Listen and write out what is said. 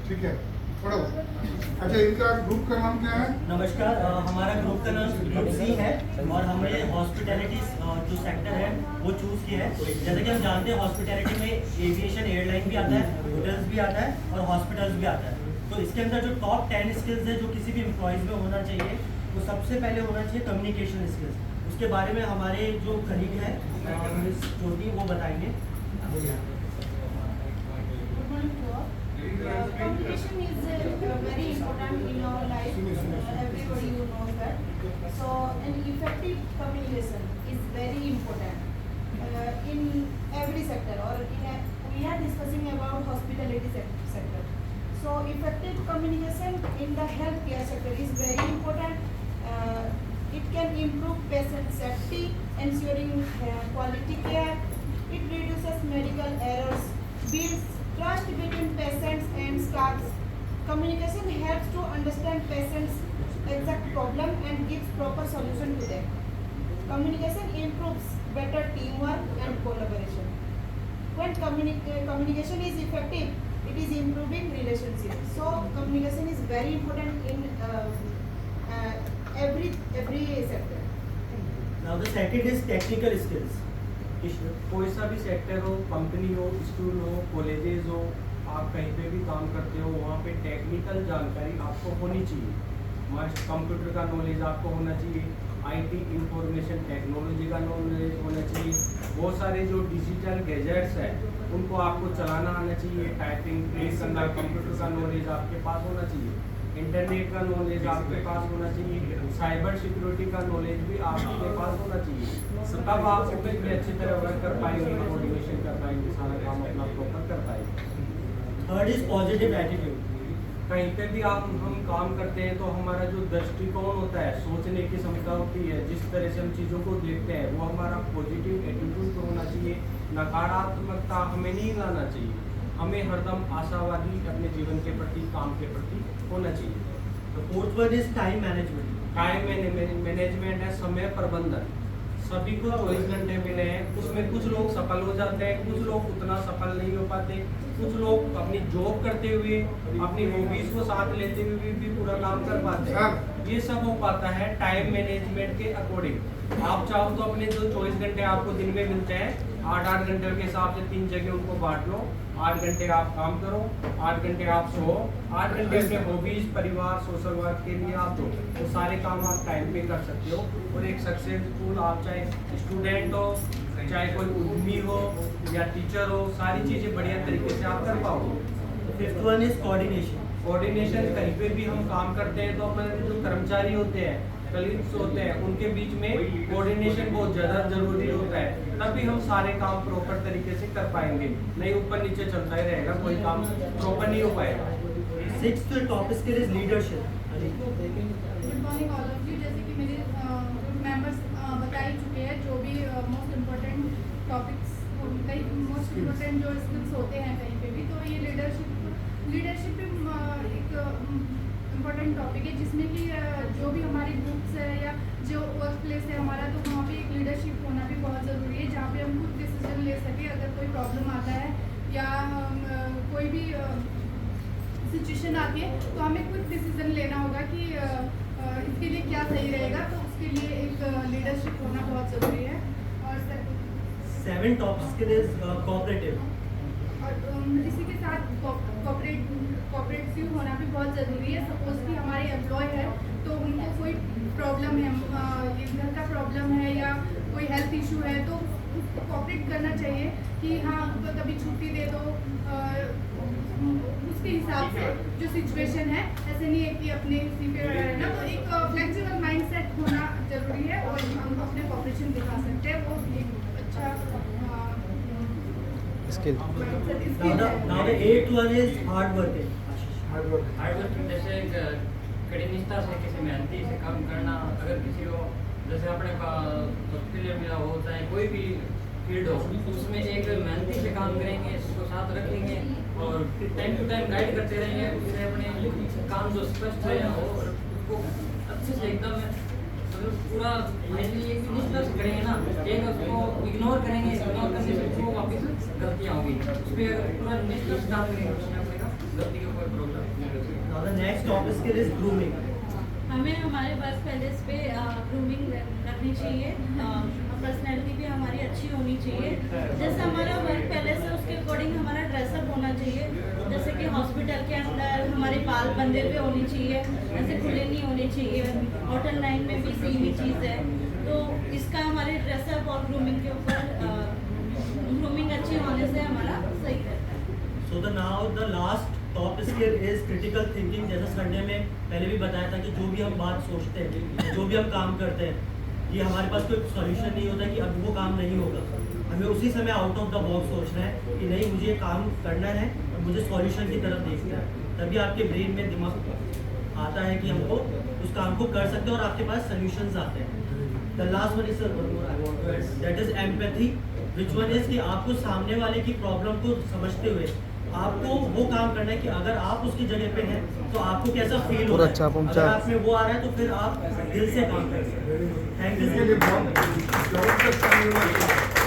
ठीक है, पढ़ो। अच्छा, इनका ग्रुप का नाम क्या है? नमस्कार, हमारा ग्रुप का नाम ग्रुप सी है और हमने हॉस्पिटैलिटी जो सेक्टर है वो चूज़ किया है। जैसे कि हम जानते हैं हॉस्पिटैलिटी में एविएशन, एयरलाइन भी आता है, होटल्स भी आता है और हॉस्पिटल्स भी आता है। तो इसके अंदर जो टॉप 10 स्किल्स है जो किसी भी एम्प्लॉयज़ में होना चाहिए, वो सबसे पहले होना चाहिए कम्युनिकेशन स्किल्स। उसके बारे में हमारे जो कलीग हैं मिस ज्योति वो बताएंगे। Communication is very important in our life. Everybody you know that. So an effective communication is very important in every sector. We are discussing about hospitality sector. So effective communication in the healthcare sector is very important. It can improve patient safety, ensuring quality care. It reduces medical errors, builds trust between patients and staffs. Communication helps to understand patients' exact problem and gives proper solution to them. Communication improves better teamwork and collaboration. When communication is effective, it is improving relationships. So communication is very important in every sector. Now the second is technical skills. कोई सा भी sector हो, company हो, school हो, colleges हो, आप कहीं पे भी काम करते हो, वहाँ पे टेक्निकल जानकारी आपको होनी चाहिए। कंप्यूटर का नॉलेज आपको होना चाहिए, आईटी इंफॉर्मेशन टेक्नोलॉजी का नॉलेज होना चाहिए। बहुत सारे जो डिजिटल गैजेट्स हैं उनको आपको चलाना आना चाहिए, टाइपिंग प्लेस करना, कंप्यूटर का नॉलेज आपके पास होना चाहिए, इंटरनेट का नॉलेज आपके पास होना चाहिए, साइबर सिक्योरिटी का नॉलेज भी आपके पास होना चाहिए। तब आप उसमें भी अच्छी तरह वर्क कर पाएंगे, मोटिवेशन कर पाएंगे, सारा काम अपना प्रॉपर कर पाएंगे। Third is positive attitude. कहीं पे भी हम काम करते हैं तो हमारा जो दृष्टिकोण होता है, सोचने की क्षमता होती है, जिस तरह से हम चीज़ों को देखते हैं वो हमारा पॉजिटिव एटीट्यूड होना चाहिए। नकारात्मकता हमें नहीं लाना चाहिए, हमें हरदम आशावादी अपने जीवन के प्रति, काम के प्रति होना चाहिए। The fourth one is time management. Time management है, समय प्रबंधन। सभी को 24 घंटे मिले हैं, उसमें कुछ लोग सफल हो जाते हैं, कुछ लोग उतना सफल नहीं हो पाते, कुछ लोग अपनी जॉब करते हुए, अपनी हॉबीज को साथ लेते हुए भी पूरा काम कर पाते हैं। ये सब हो पाता है टाइम मैनेजमेंट के अकॉर्डिंग। आप चाहो तो अपने जो 24 घंटे आपको दिन में मिलते हैं, 8-8 घंटे के हिसाब से 3 जगह उनको बांट लो। 8 घंटे आप काम करो, 8 घंटे आप सो, 8 घंटे अपने हॉबीज, परिवार, सोशल वर्क के लिए आप दो। वो सारे काम आप टाइम पे कर सकते हो और एक सक्सेसफुल, आप चाहे स्टूडेंट हो, चाहे कोई उद्यमी हो या टीचर हो, सारी चीज़ें बढ़िया तरीके से आप कर पाओगे। Fifth one is coordination. Coordination, कहीं पे भी हम काम करते हैं तो हमारे जो कर्मचारी होते हैं, कलीग्स होते हैं, उनके बीच में कोऑर्डिनेशन बहुत ज़्यादा जरूरी होता है, तभी हम सारे काम प्रॉपर तरीके से कर पाएंगे। नहीं ऊपर नीचे चलता ही रहेगा, कोई काम प्रॉपर नहीं हो पाएगा। Sixth top skill is leadership. Good morning all of you. जैसे कि मेरे मेंबर्स बता ही चुके हैं जो भी मोस्ट इम्पोर्टेंट टॉपिक्स, कई मोस्ट इम्पोर्टेंट जो स्किल्स होते हैं कहीं पे भी, तो ये लीडरशिप भी एक इम्पोर्टेंट टॉपिक है, जिसमें कि जो भी हमारे ग्रुप्स है या जो वर्क प्लेस है हमारा, तो वहाँ पे एक लीडरशिप होना भी बहुत ज़रूरी है, जहाँ पे हम खुद डिसीजन ले सकें। अगर कोई प्रॉब्लम आता है या कोई भी सिचुएशन आती है तो हमें खुद डिसीजन लेना होगा कि इसके लिए क्या सही रहेगा, तो उसके लिए एक लीडरशिप होना बहुत ज़रूरी है। और seven top skill is cooperative. और इसी के साथ कोऑपरेटिव होना भी बहुत ज़रूरी है। सपोज कि हमारे एम्प्लॉय है तो उनको कोई प्रॉब्लम है, ये घर का प्रॉब्लम है या कोई हेल्थ इशू है, तो उसको कोऑपरेट करना चाहिए कि हाँ उनको कभी छुट्टी दे दो, उसके हिसाब से जो सिचुएशन है, ऐसे नहीं है कि अपने इसी पे रहना। तो एक फ्लेक्सिबल माइंडसेट होना ज़रूरी है और हम अपने कोऑपरेशन दिखा सकते हैं, वो एक अच्छा skill. Now the eighth one is hard working. Hard working, जैसे कड़ी निष्ठा से किसी मेहनती से काम करना। अगर किसी को जैसे अपने हॉस्पिटल में हो, चाहे कोई भी फील्ड हो, उसमें एक मेहनती से काम करेंगे, उसको साथ रखेंगे और टाइम टू टाइम गाइड करते रहेंगे, उससे अपने काम जो स्पष्ट है और उसको अच्छे से एकदम पूरा मेनली एक निष्ठा से करेंगे ना, एक उसको इग्नोर करेंगे, इग्नोर करने से वो वापस गलतियाँ होंगी, उस पर पूरा निष्ठा से काम करेंगे, उसमें अपने का गलती का कोई problem. Now the next topic skill is grooming. हमें हमारे वर्क पैलेस पे ग्रूमिंग रखनी चाहिए, पर्सनैलिटी भी हमारी अच्छी होनी चाहिए। जैसे हमारा वर्क पैलेस है उसके अकॉर्डिंग हमारा ड्रेसअप होना चाहिए। जैसे कि हॉस्पिटल के अंदर हमारे बाल बंधे हुए होने चाहिए, ऐसे खुले नहीं होने चाहिए। होटल लाइन में भी सेम ही चीज़ है। तो इसका हमारे ड्रेसअप और ग्रूमिंग के ऊपर ग्रूमिंग अच्छी होने से हमारा सही रहता है। So the now the last top skill is critical thinking. जैसा संडे में पहले भी बताया था कि जो भी हम बात सोचते हैं, जो भी हम काम करते हैं, ये हमारे पास कोई सॉल्यूशन नहीं होता कि अब वो काम नहीं होगा। हमें उसी समय आउट ऑफ द बॉक्स सोचना है कि नहीं, मुझे ये काम करना है और मुझे सॉल्यूशन की तरफ देखना है। तभी आपके ब्रेन में दिमाग आता है कि हमको उस काम को कर सकते हैं और आपके पास सॉल्यूशंस आते हैं। The last one is that is empathy, which one is कि आपको सामने वाले की प्रॉब्लम को समझते हुए आपको वो काम करना है कि अगर आप उसकी जगह पे हैं तो आपको कैसा फील होगा। अच्छा पहुंचा। अगर आप में वो आ रहा है तो फिर आप दिल से काम करें। थैंक इसके लिए यू। बहुत जबरदस्त